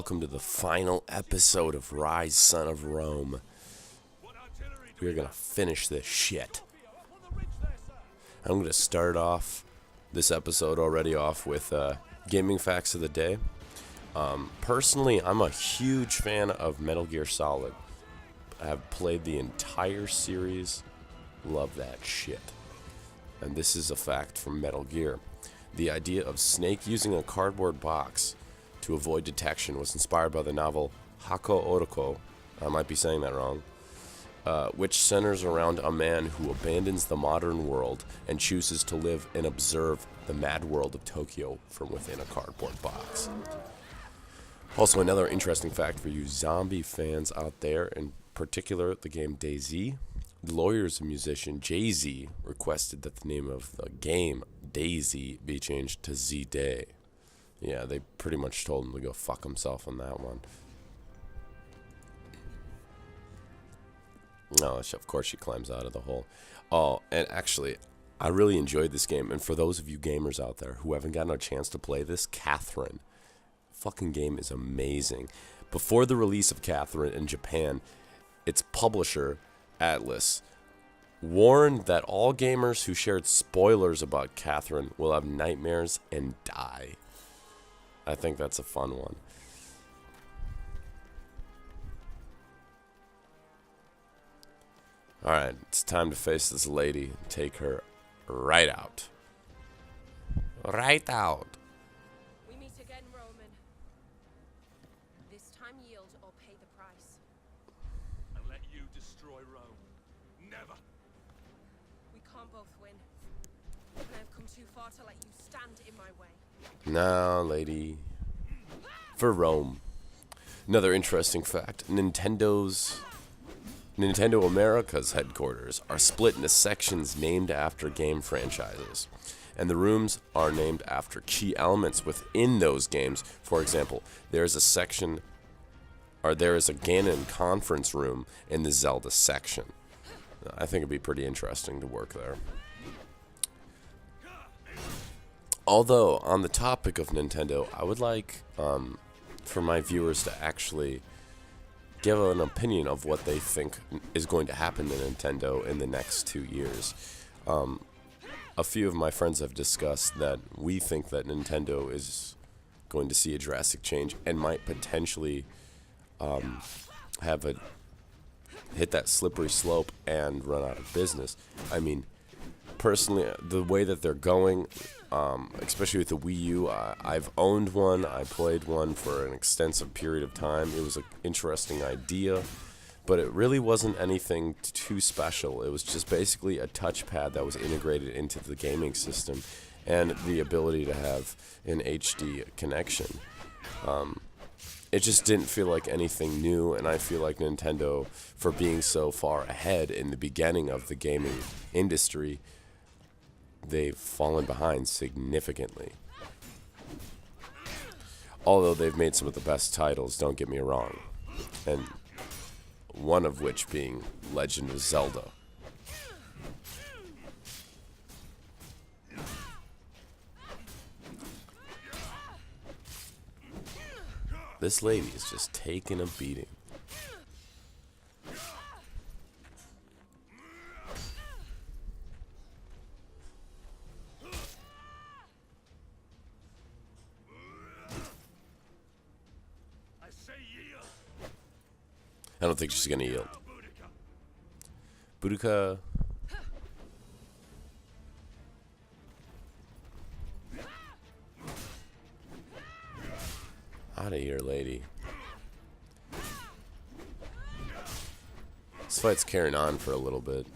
welcome to the final episode of Ryse, Son of Rome. We're gonna finish this shit. I'm gonna start off this episode already off with gaming facts of the day. Personally, I'm a huge fan of Metal Gear Solid. I have played the entire series. Love that shit. And this is a fact from Metal Gear. The idea of Snake using a cardboard box to avoid detection was inspired by the novel Hako Oroko, I might be saying that wrong, which centers around a man who abandons the modern world and chooses to live and observe the mad world of Tokyo from within a cardboard box. Also, another interesting fact for you zombie fans out there, in particular the game DayZ. The lawyers and musician Jay-Z requested that the name of the game, DayZ, be changed to Z-Day. Yeah, they pretty much told him to go fuck himself on that one. No, of course she climbs out of the hole. Oh, and actually, I really enjoyed this game. And for those of you gamers out there who haven't gotten a chance to play this, Catherine. Fucking game is amazing. Before the release of Catherine in Japan, its publisher, Atlas, warned that all gamers who shared spoilers about Catherine will have nightmares and die. I think that's a fun one. Alright, it's time to face this lady and take her right out. Right out. We meet again, Roman. This time yield or pay the price. And let you destroy Rome. Never. We can't both win. And I've come too far to let you stand in my way. Now, lady. For Rome. Another interesting fact. Nintendo America's headquarters are split into sections named after game franchises. And the rooms are named after key elements within those games. For example, there is a Ganon conference room in the Zelda section. I think it'd be pretty interesting to work there. Although, on the topic of Nintendo, I would like for my viewers to actually give an opinion of what they think is going to happen to Nintendo in the next 2 years. A few of my friends have discussed that we think that Nintendo is going to see a drastic change and might potentially hit that slippery slope and run out of business. I mean, personally, the way that they're going, especially with the Wii U, I've owned one. I played one for an extensive period of time. It was an interesting idea, but it really wasn't anything too special. It was just basically a touchpad that was integrated into the gaming system and the ability to have an HD connection. It just didn't feel like anything new, and I feel like Nintendo, for being so far ahead in the beginning of the gaming industry, they've fallen behind significantly. Although they've made some of the best titles, don't get me wrong. And one of which being Legend of Zelda. This lady is just taking a beating. I don't think she's gonna yield. Boudica. Out of here, lady. This fight's carrying on for a little bit.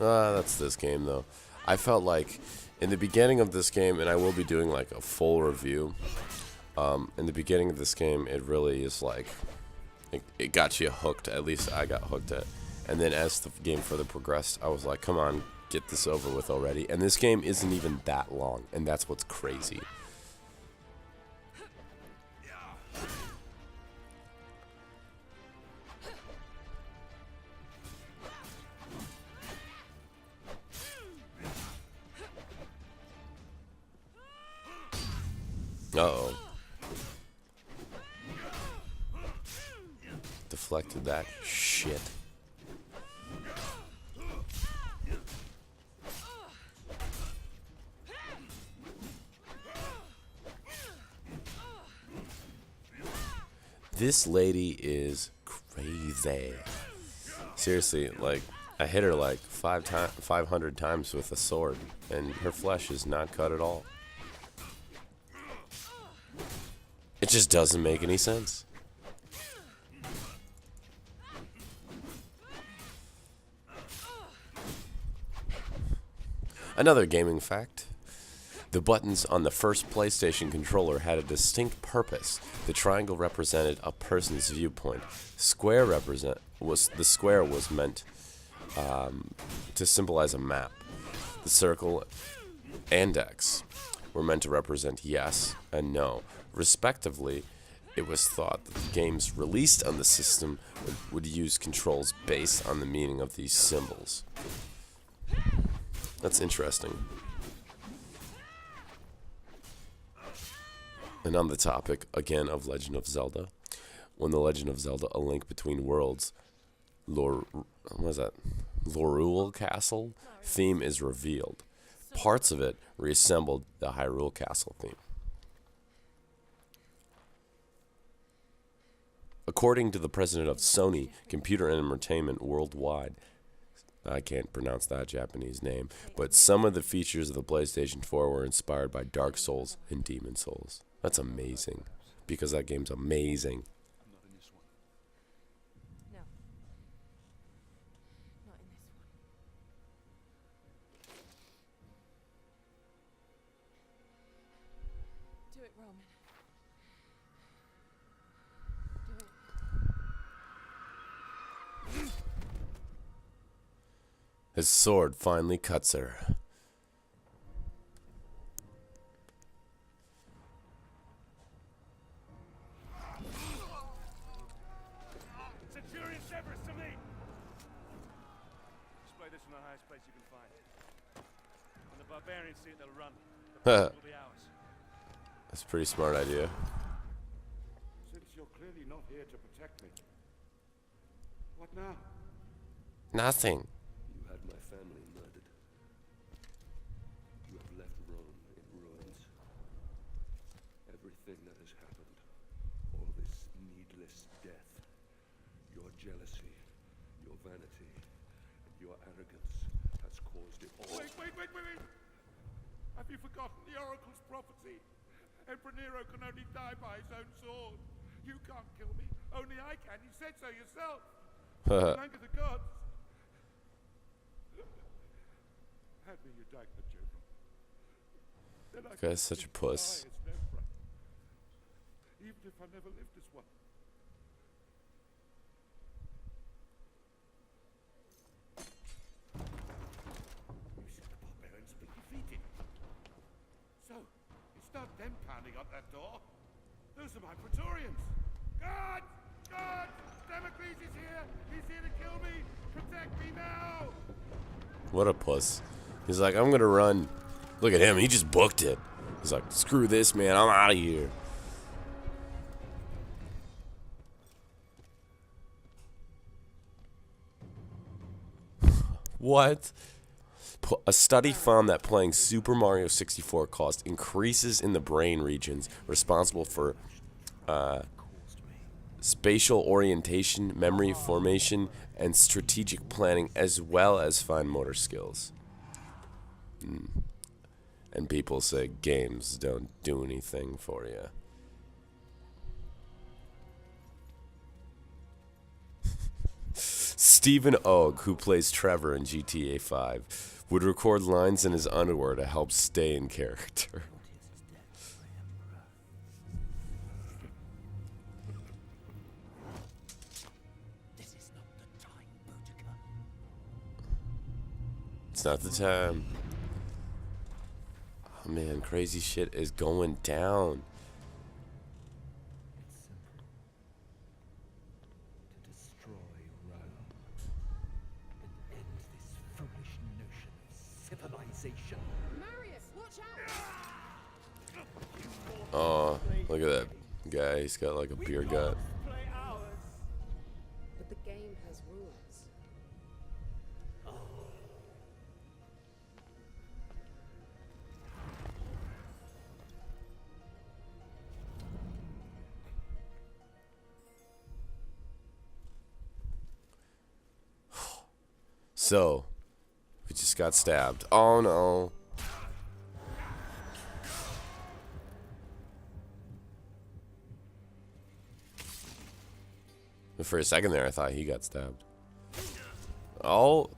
That's this game, though. I felt like in the beginning of this game, and I will be doing like a full review. In the beginning of this game, it really is like it got you hooked. At least I got hooked at. And then as the game further progressed, I was like, come on, get this over with already. And this game isn't even that long, and that's what's crazy. Uh-oh. deflected that shit. This lady is crazy. Seriously, like, I hit her like 500 times with a sword, and her flesh is not cut at all. It just doesn't make any sense. Another gaming fact. The buttons on the first PlayStation controller had a distinct purpose. The triangle represented a person's viewpoint. The square was meant to symbolize a map. The circle and X were meant to represent yes and no. Respectively, it was thought that the games released on the system would use controls based on the meaning of these symbols. That's interesting. And on the topic, again, of Legend of Zelda, when the Legend of Zelda A Link Between Worlds Lorule Castle theme is revealed, parts of it reassembled the Hyrule Castle theme. According to the president of Sony Computer Entertainment Worldwide, I can't pronounce that Japanese name, but some of the features of the PlayStation 4 were inspired by Dark Souls and Demon Souls. That's amazing, because that game's amazing. Not in this one. No. Not in this one. Do it, Roman. Do it. His sword finally cuts her. Centurion Severus to me! Display this in the highest place you can find. When the barbarians see it, they'll run. The place will be ours. That's a pretty smart idea. Since you're clearly not here to protect me, what now? Nothing. You had my family murdered. You have left Rome in ruins. Everything that has happened, all this needless death, your jealousy, your vanity, and your arrogance has caused it all. Wait! Have you forgotten the Oracle's prophecy? Emperor Nero can only die by his own sword. You can't kill me. Only I can. You said so yourself. Thank the gods. Hand me your dagger, General. Then I This guy's can such a die puss. as an emperor. Even if I never lived as one. You said the barbarians be defeated. So, it's not them pounding up that door. Those are my Praetorians. God! Damocles is here! He's here to kill me! Protect me now! What a puss. He's like, I'm gonna run. Look at him, he just booked it. He's like, screw this, man, I'm out of here. What? A study found that playing Super Mario 64 caused increases in the brain regions responsible for spatial orientation, memory formation, and strategic planning, as well as fine motor skills. And people say games don't do anything for you. Stephen Ogg, who plays Trevor in GTA 5, would record lines in his underwear to help stay in character. It's not the time. Oh man, crazy shit is going down. To destroy Rome and end this foolish notion of civilization. Marius, watch out! Oh, look at that guy. He's got like a beer gut. Play ours. So, we just got stabbed. Oh no. For a second there, I thought he got stabbed. Oh.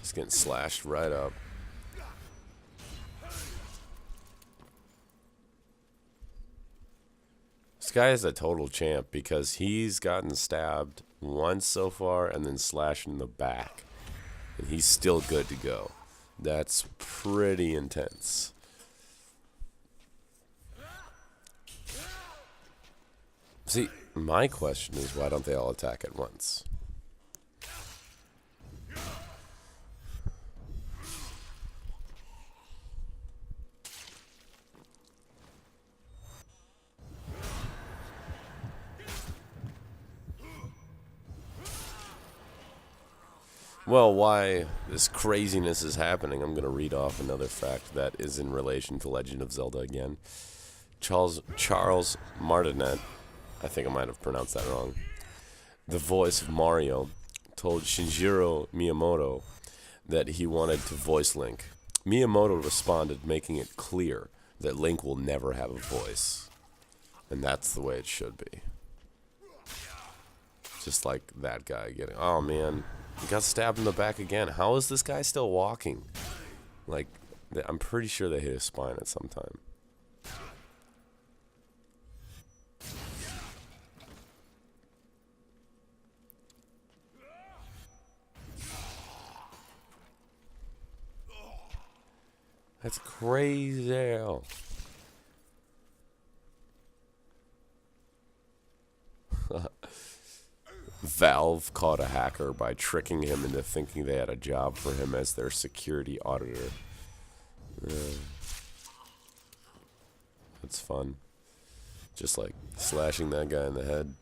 He's getting slashed right up. This guy is a total champ because he's gotten stabbed once so far and then slashed in the back. And he's still good to go. That's pretty intense. See, my question is, why don't they all attack at once? Well, why this craziness is happening, I'm going to read off another fact that is in relation to Legend of Zelda again. Charles Martinet, I think I might have pronounced that wrong, the voice of Mario, told Shigeru Miyamoto that he wanted to voice Link. Miyamoto responded, making it clear that Link will never have a voice. And that's the way it should be. Just like that guy getting... Oh, man. He got stabbed in the back again. How is this guy still walking? Like, I'm pretty sure they hit his spine at some time. That's crazy. Valve caught a hacker by tricking him into thinking they had a job for him as their security auditor. That's fun. Just like slashing that guy in the head.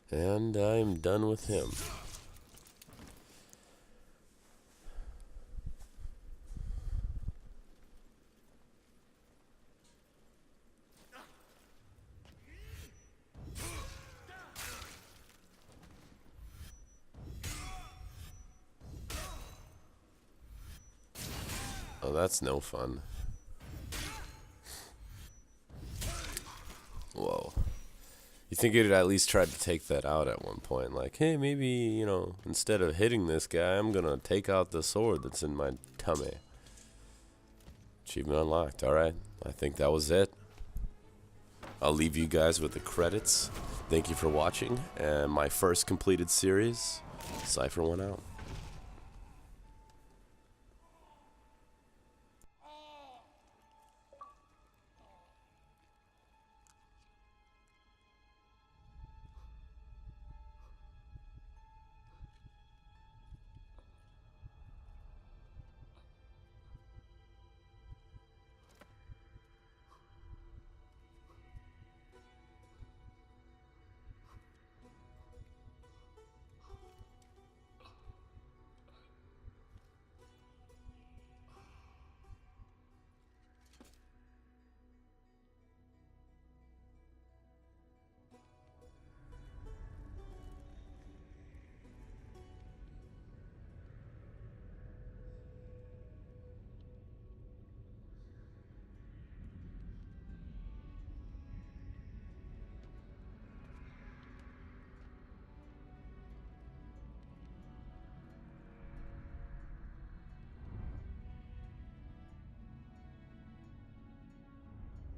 And I'm done with him. Oh, that's no fun. Whoa. You think he'd at least try to take that out at one point? Like, hey, maybe, you know, instead of hitting this guy, I'm gonna take out the sword that's in my tummy. Achievement unlocked. Alright, I think that was it. I'll leave you guys with the credits. Thank you for watching, and my first completed series, Cypherone out.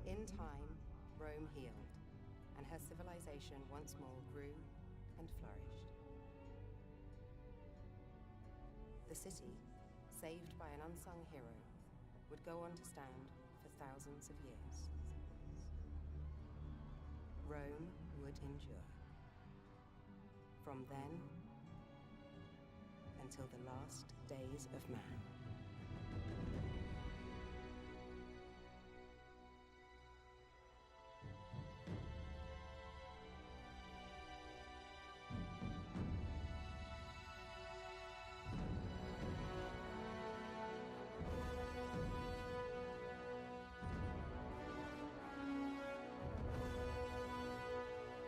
In time, Rome healed, and her civilization once more grew and flourished. The city, saved by an unsung hero, would go on to stand for thousands of years. Rome would endure. From then until the last days of man.